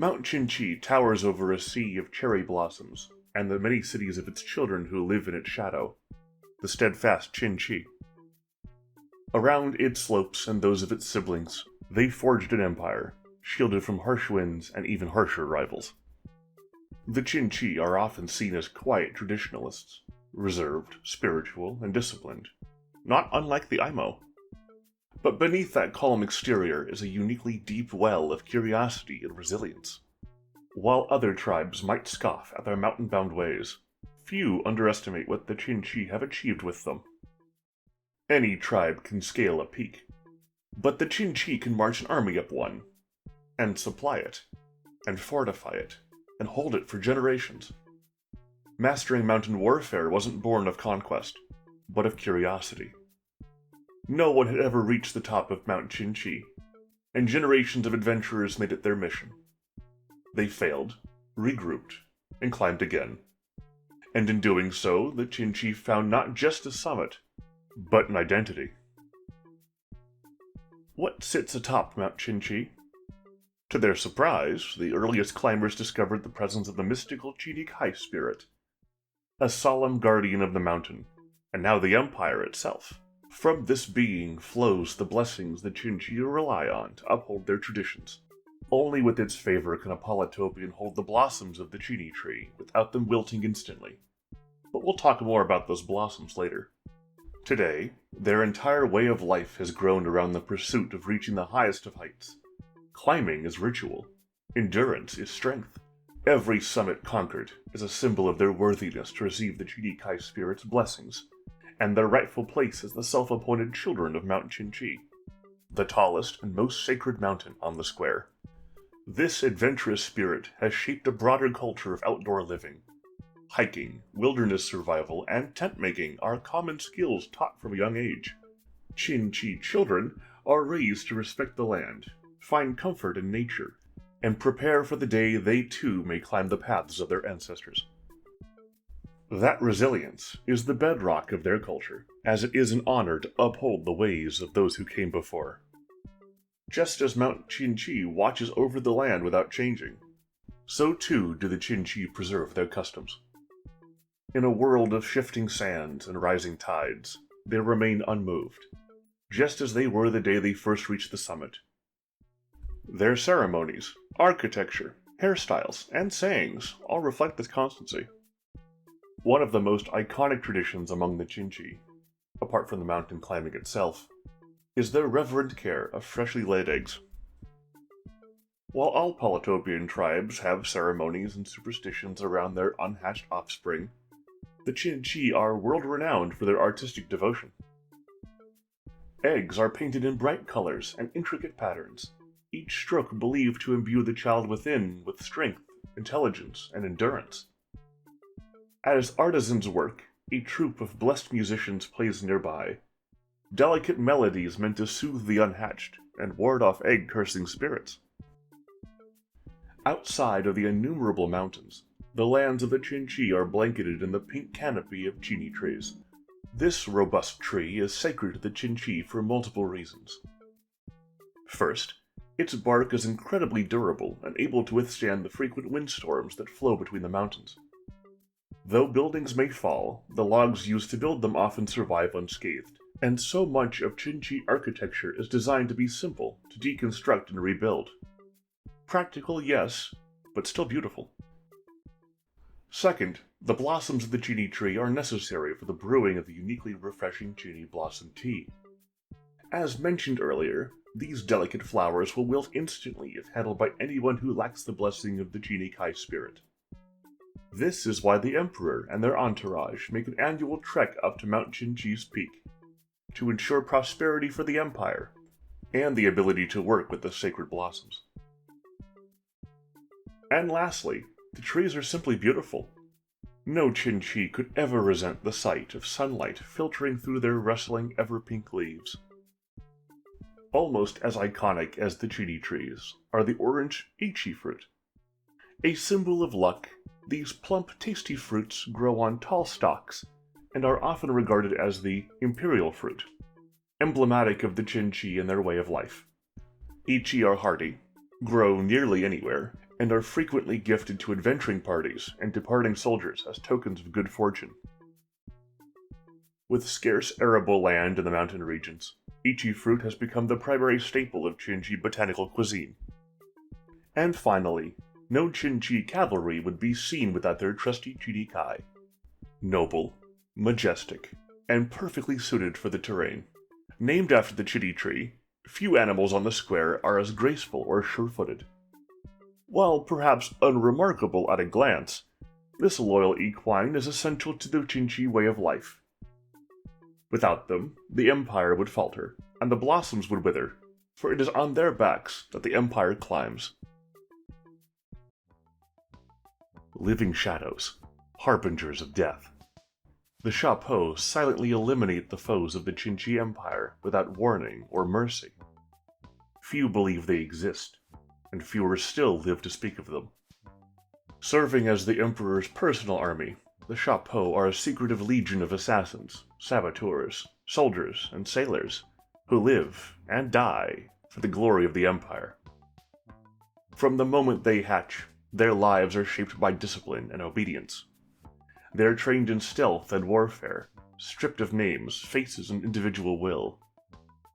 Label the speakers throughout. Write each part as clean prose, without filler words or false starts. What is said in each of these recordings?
Speaker 1: Mount Xin-xi towers over a sea of cherry blossoms, and the many cities of its children who live in its shadow, the steadfast Xin-xi. Around its slopes and those of its siblings, they forged an empire, shielded from harsh winds and even harsher rivals. The Xin-xi are often seen as quiet traditionalists, reserved, spiritual, and disciplined, not unlike the Aimo. But beneath that calm exterior is a uniquely deep well of curiosity and resilience. While other tribes might scoff at their mountain-bound ways, few underestimate what the Xin-xi have achieved with them. Any tribe can scale a peak, but the Xin-xi can march an army up one, and supply it, and fortify it, and hold it for generations. Mastering mountain warfare wasn't born of conquest, but of curiosity. No one had ever reached the top of Mount Xin-xi, and generations of adventurers made it their mission. They failed, regrouped, and climbed again. And in doing so, the Xin-xi found not just a summit, but an identity. What sits atop Mount Xin-xi? To their surprise, the earliest climbers discovered the presence of the mystical chitty spirit, a solemn guardian of the mountain, and now the empire itself. From this being flows the blessings the Xin-xi rely on to uphold their traditions. Only with its favor can a Polytopian hold the blossoms of the chitty tree without them wilting instantly. But we'll talk more about those blossoms later. Today, their entire way of life has grown around the pursuit of reaching the highest of heights. Climbing is ritual. Endurance is strength. Every summit conquered is a symbol of their worthiness to receive the chitty spirit's blessings, and their rightful place as the self-appointed children of Mount Xin-xi, the tallest and most sacred mountain on the square. This adventurous spirit has shaped a broader culture of outdoor living. Hiking, wilderness survival, and tent-making are common skills taught from a young age. Xin-xi children are raised to respect the land, find comfort in nature, and prepare for the day they too may climb the paths of their ancestors. That resilience is the bedrock of their culture, as it is an honor to uphold the ways of those who came before. Just as Mount Xin-xi watches over the land without changing, so too do the Xin-xi preserve their customs. In a world of shifting sands and rising tides, they remain unmoved, just as they were the day they first reached the summit. Their ceremonies, architecture, hairstyles, and sayings all reflect this constancy. One of the most iconic traditions among the Xin-xi, apart from the mountain climbing itself, is their reverent care of freshly laid eggs. While all Polytopian tribes have ceremonies and superstitions around their unhatched offspring, the Xin-xi are world-renowned for their artistic devotion. Eggs are painted in bright colors and intricate patterns, each stroke believed to imbue the child within with strength, intelligence, and endurance. As artisans work, a troupe of blessed musicians plays nearby, delicate melodies meant to soothe the unhatched and ward off egg-cursing spirits. Outside of the innumerable mountains, the lands of the Xin-xi are blanketed in the pink canopy of chitty trees. This robust tree is sacred to the Xin-xi for multiple reasons. First, its bark is incredibly durable and able to withstand the frequent windstorms that flow between the mountains. Though buildings may fall, the logs used to build them often survive unscathed, and so much of Xin-xi architecture is designed to be simple, to deconstruct and rebuild. Practical, yes, but still beautiful. Second, the blossoms of the chitty tree are necessary for the brewing of the uniquely refreshing chitty blossom tea. As mentioned earlier, these delicate flowers will wilt instantly if handled by anyone who lacks the blessing of the chitty spirit. This is why the Emperor and their entourage make an annual trek up to Mount Xin-xi's peak, to ensure prosperity for the Empire, and the ability to work with the sacred blossoms. And lastly, the trees are simply beautiful. No Xin-xi could ever resent the sight of sunlight filtering through their rustling ever-pink leaves. Almost as iconic as the chitty trees are the orange ichi fruit. A symbol of luck, these plump, tasty fruits grow on tall stalks and are often regarded as the imperial fruit, emblematic of the Xin-xi and their way of life. Ichi are hardy, grow nearly anywhere, and are frequently gifted to adventuring parties and departing soldiers as tokens of good fortune. With scarce arable land in the mountain regions, Chichi fruit has become the primary staple of Xin-xi botanical cuisine. And finally, no Xin-xi cavalry would be seen without their trusty chitty kai. Noble, majestic, and perfectly suited for the terrain. Named after the chitty tree, few animals on the square are as graceful or sure-footed. While perhaps unremarkable at a glance, this loyal equine is essential to the Xin-xi way of life. Without them, the empire would falter, and the blossoms would wither, for it is on their backs that the empire climbs. Living shadows, harbingers of death. The Shapo silently eliminate the foes of the Xin-xi Empire without warning or mercy. Few believe they exist, and fewer still live to speak of them. Serving as the Emperor's personal army, the Shapo are a secretive legion of assassins, saboteurs, soldiers, and sailors who live and die for the glory of the Empire. From the moment they hatch, their lives are shaped by discipline and obedience. They are trained in stealth and warfare, stripped of names, faces, and individual will.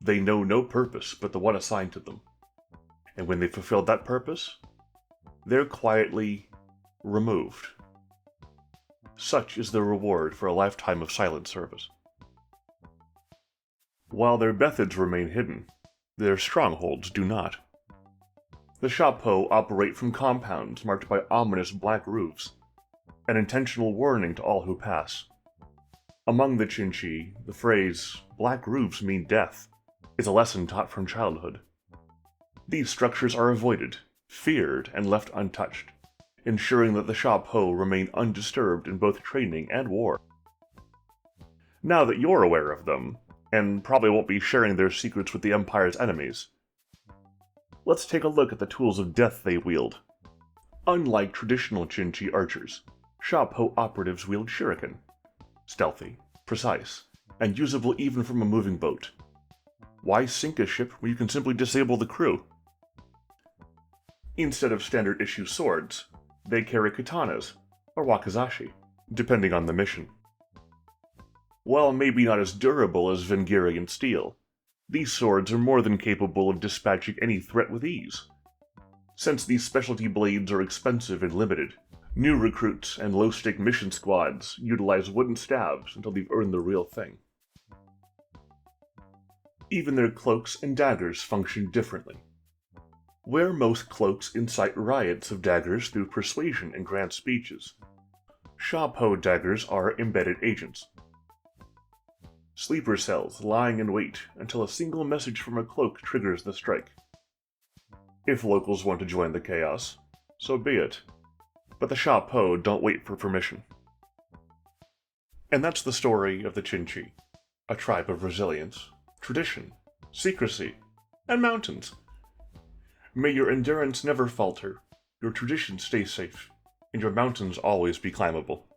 Speaker 1: They know no purpose but the one assigned to them. And when they fulfill that purpose, they're quietly removed. Such is the reward for a lifetime of silent service. While their methods remain hidden, their strongholds do not. The Shapo operate from compounds marked by ominous black roofs, an intentional warning to all who pass. Among the Xin-xi, the phrase, "black roofs mean death," is a lesson taught from childhood. These structures are avoided, feared, and left untouched, ensuring that the Shapo remain undisturbed in both training and war. Now that you're aware of them, and probably won't be sharing their secrets with the Empire's enemies, let's take a look at the tools of death they wield. Unlike traditional Xin-xi archers, Shapo operatives wield shuriken, stealthy, precise, and usable even from a moving boat. Why sink a ship when you can simply disable the crew? Instead of standard issue swords, they carry katanas, or wakizashi, depending on the mission. While maybe not as durable as Vengirian steel, these swords are more than capable of dispatching any threat with ease. Since these specialty blades are expensive and limited, new recruits and low-stake mission squads utilize wooden stabs until they've earned the real thing. Even their cloaks and daggers function differently. Where most cloaks incite riots of daggers through persuasion and grand speeches, Shapo daggers are embedded agents. Sleeper cells lying in wait until a single message from a cloak triggers the strike. If locals want to join the chaos, so be it, but the Shapo don't wait for permission. And that's the story of the Xin-xi, a tribe of resilience, tradition, secrecy, and mountains. May your endurance never falter, your traditions stay safe, and your mountains always be climbable.